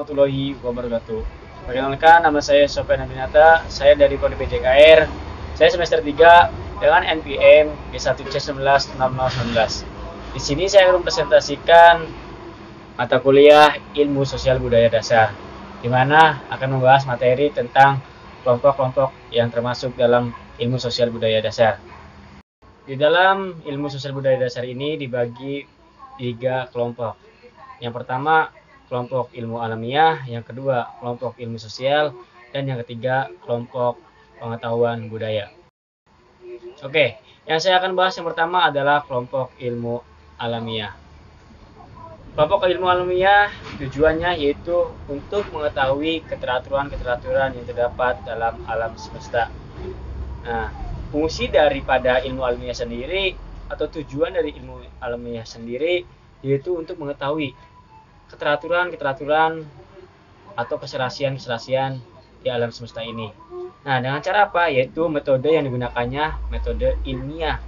warahmatullahi wabarakatuh. Perkenalkan, nama saya Sofyan Aminata, saya dari Prodi PJKR. Saya semester 3 dengan NPM B1C116019. Di sini saya akan mempresentasikan mata kuliah Ilmu Sosial Budaya Dasar, di mana akan membahas materi tentang kelompok-kelompok yang termasuk dalam Ilmu Sosial Budaya Dasar. Di dalam Ilmu Sosial Budaya Dasar ini dibagi 3 kelompok. Yang pertama, kelompok ilmu alamiah, yang kedua kelompok ilmu sosial, dan yang ketiga kelompok pengetahuan budaya. Oke, yang saya akan bahas yang pertama adalah kelompok ilmu alamiah. Kelompok ilmu alamiah tujuannya yaitu untuk mengetahui keteraturan-keteraturan yang terdapat dalam alam semesta. Nah, fungsi daripada ilmu alamiah sendiri atau tujuan dari ilmu alamiah sendiri yaitu untuk mengetahui keteraturan-keteraturan atau keserasian-keserasian di alam semesta ini. Nah, dengan cara apa? Yaitu metode yang digunakannya metode ilmiah.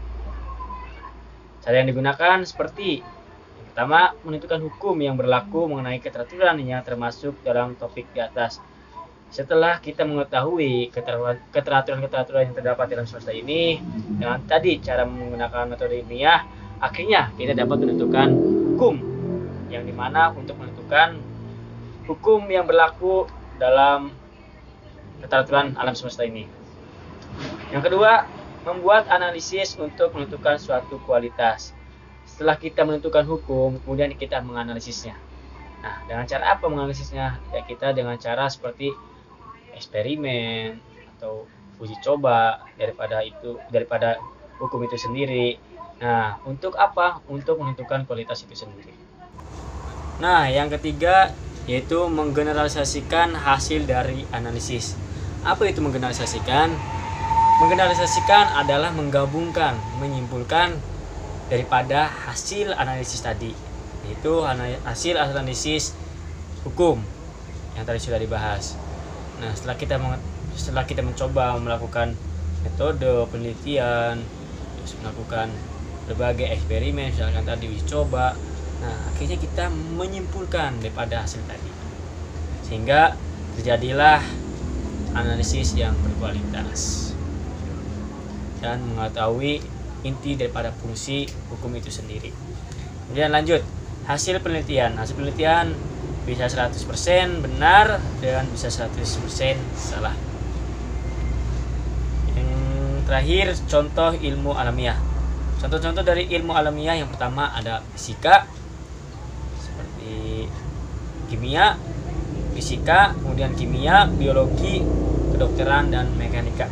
Cara yang digunakan seperti yang pertama, menentukan hukum yang berlaku mengenai keteraturan yang termasuk dalam topik di atas. Setelah kita mengetahui keteraturan-keteraturan yang terdapat dalam semesta ini, dengan tadi cara menggunakan metode ilmiah, akhirnya kita dapat menentukan hukum yang dimana untuk menentukan hukum yang berlaku dalam keteraturan alam semesta ini. Yang kedua, membuat analisis untuk menentukan suatu kualitas. Setelah kita menentukan hukum, kemudian kita menganalisisnya. Nah, dengan cara apa menganalisisnya? Ya, kita dengan cara seperti eksperimen atau uji coba daripada hukum itu sendiri. Nah, untuk apa? Untuk menentukan kualitas itu sendiri. Nah, yang ketiga yaitu menggeneralisasikan hasil dari analisis. Apa itu menggeneralisasikan? Menggeneralisasikan adalah menggabungkan, menyimpulkan daripada hasil analisis tadi, yaitu hasil analisis hukum yang tadi sudah dibahas. Nah, setelah kita mencoba melakukan metode penelitian, terus melakukan berbagai eksperimen, misalkan tadi uji coba, nah akhirnya kita menyimpulkan daripada hasil tadi, sehingga terjadilah analisis yang berkualitas dan mengetahui inti daripada fungsi hukum itu sendiri. Kemudian lanjut, hasil penelitian bisa 100% benar dan bisa 100% salah. Yang terakhir, contoh ilmu alamiah. Contoh-contoh dari ilmu alamiah yang pertama ada fisika, seperti kimia, fisika, kemudian kimia, biologi, kedokteran, dan mekanika.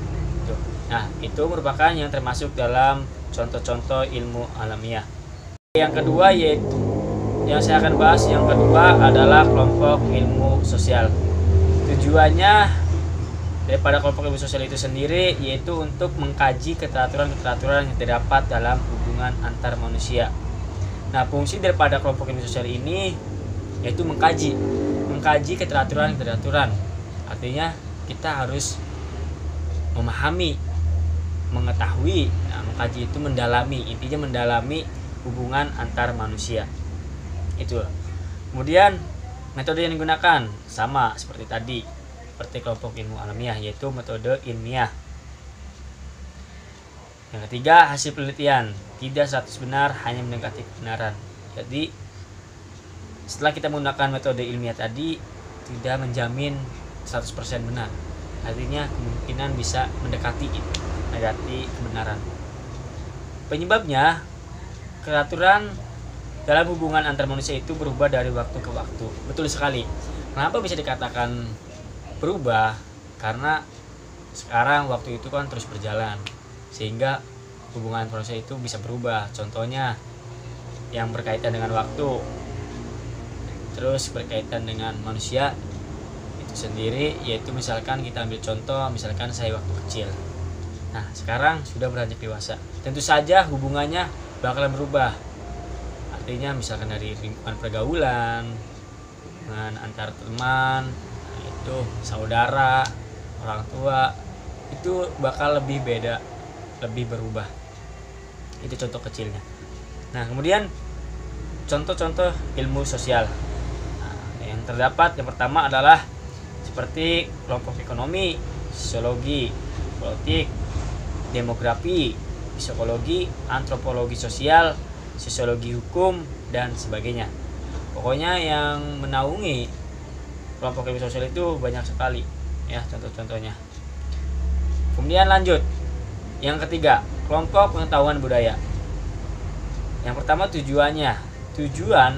Nah, itu merupakan yang termasuk dalam contoh-contoh ilmu alamiah. Yang kedua yaitu yang saya akan bahas, yang kedua adalah kelompok ilmu sosial. Tujuannya daripada kelompok ilmu sosial itu sendiri yaitu untuk mengkaji keteraturan-keteraturan yang terdapat dalam hubungan antar manusia. Nah, fungsi daripada kelompok ilmu sosial ini yaitu mengkaji keteraturan-keteraturan. Artinya kita harus memahami, mengetahui. Nah, mengkaji itu mendalami, intinya mendalami hubungan antar manusia. Itu. Kemudian metode yang digunakan sama seperti tadi, seperti kelompok ilmu alamiah, yaitu metode ilmiah. Yang ketiga, hasil penelitian tidak 100% benar, hanya mendekati kebenaran. Jadi setelah kita menggunakan metode ilmiah tadi, tidak menjamin 100% benar. Artinya kemungkinan bisa mendekati kebenaran. Penyebabnya, keteraturan dalam hubungan antar manusia itu berubah dari waktu ke waktu. Betul sekali. Kenapa bisa dikatakan berubah? Karena sekarang waktu itu kan terus berjalan, sehingga hubungan manusia itu bisa berubah. Contohnya yang berkaitan dengan waktu, terus berkaitan dengan manusia itu sendiri, yaitu misalkan kita ambil contoh, misalkan saya waktu kecil. Nah, sekarang sudah beranjak dewasa. Tentu saja hubungannya bakalan berubah. Artinya misalkan dari lingkungan pergaulan, dengan antar teman, itu saudara, orang tua, itu bakal lebih beda, lebih berubah. Itu contoh kecilnya. Nah, kemudian contoh-contoh ilmu sosial. Nah, yang terdapat yang pertama adalah seperti kelompok ekonomi, sosiologi, politik, demografi, psikologi, antropologi sosial, sosiologi hukum, dan sebagainya. Pokoknya yang menaungi kelompok ilmu sosial itu banyak sekali ya, contoh-contohnya. Kemudian lanjut, yang ketiga, kelompok pengetahuan budaya. Yang pertama tujuan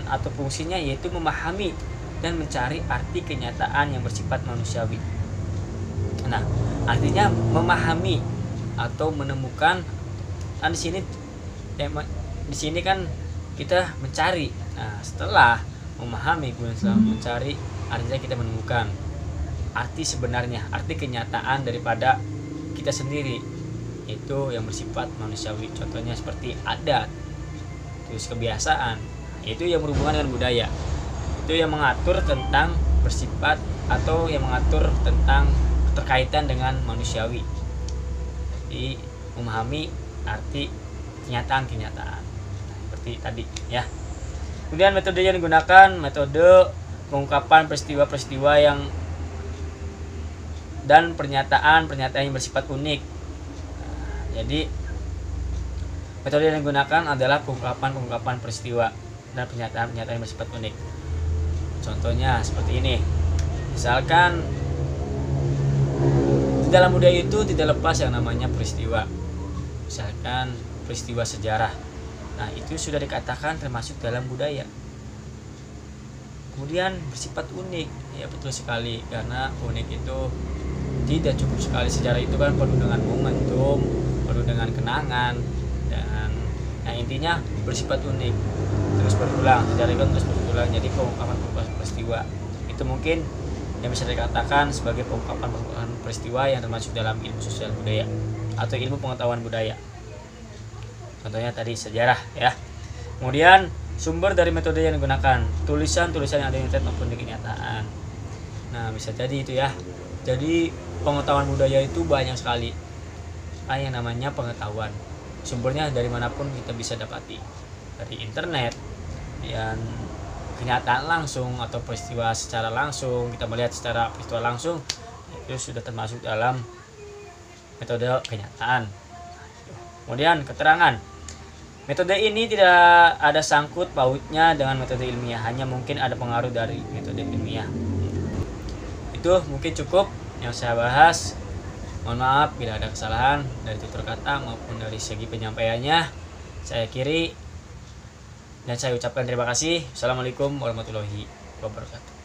atau fungsinya yaitu memahami dan mencari arti kenyataan yang bersifat manusiawi. Nah, artinya memahami atau menemukan. Nah, di sini kan kita mencari. Nah, setelah memahami kemudian setelah mencari, artinya kita menemukan arti sebenarnya, arti kenyataan daripada kita sendiri, itu yang bersifat manusiawi. Contohnya seperti adat, terus kebiasaan, itu yang berhubungan dengan budaya, itu yang mengatur tentang bersifat atau yang mengatur tentang terkaitan dengan manusiawi. Jadi memahami arti kenyataan-kenyataan seperti tadi ya. Kemudian metode yang digunakan metode pengungkapan peristiwa-peristiwa yang dan pernyataan-pernyataan yang bersifat unik. Jadi metode yang digunakan adalah pengungkapan peristiwa dan pernyataan-pernyataan yang bersifat unik. Contohnya seperti ini. Misalkan di dalam budaya itu tidak lepas yang namanya peristiwa. Misalkan peristiwa sejarah. Nah, itu sudah dikatakan termasuk dalam budaya. Kemudian bersifat unik. Ya betul sekali, karena unik itu tidak cukup sekali. Sejarah itu kan penuh dengan momentum, penuh dengan kenangan, dan intinya bersifat unik, terus berulang. Sejarah itu terus berulang. Jadi pengungkapan peristiwa itu mungkin yang bisa dikatakan sebagai pengungkapan peristiwa yang termasuk dalam ilmu sosial budaya atau ilmu pengetahuan budaya. Contohnya tadi sejarah ya. Kemudian sumber dari metode yang digunakan, tulisan-tulisan yang ada di internet maupun di kenyataan. Nah, bisa jadi itu ya. Jadi pengetahuan budaya itu banyak sekali. Yang namanya pengetahuan. Sumbernya dari manapun kita bisa dapati. Dari internet, dan kenyataan langsung atau peristiwa secara langsung, kita melihat secara peristiwa langsung, itu sudah termasuk dalam metode kenyataan. Kemudian keterangan. Metode ini tidak ada sangkut pautnya dengan metode ilmiah, hanya mungkin ada pengaruh dari metode ilmiah. Itu mungkin cukup yang saya bahas. Mohon maaf bila ada kesalahan dari tutur kata maupun dari segi penyampaiannya. Saya akhiri dan saya ucapkan terima kasih. Assalamualaikum warahmatullahi wabarakatuh.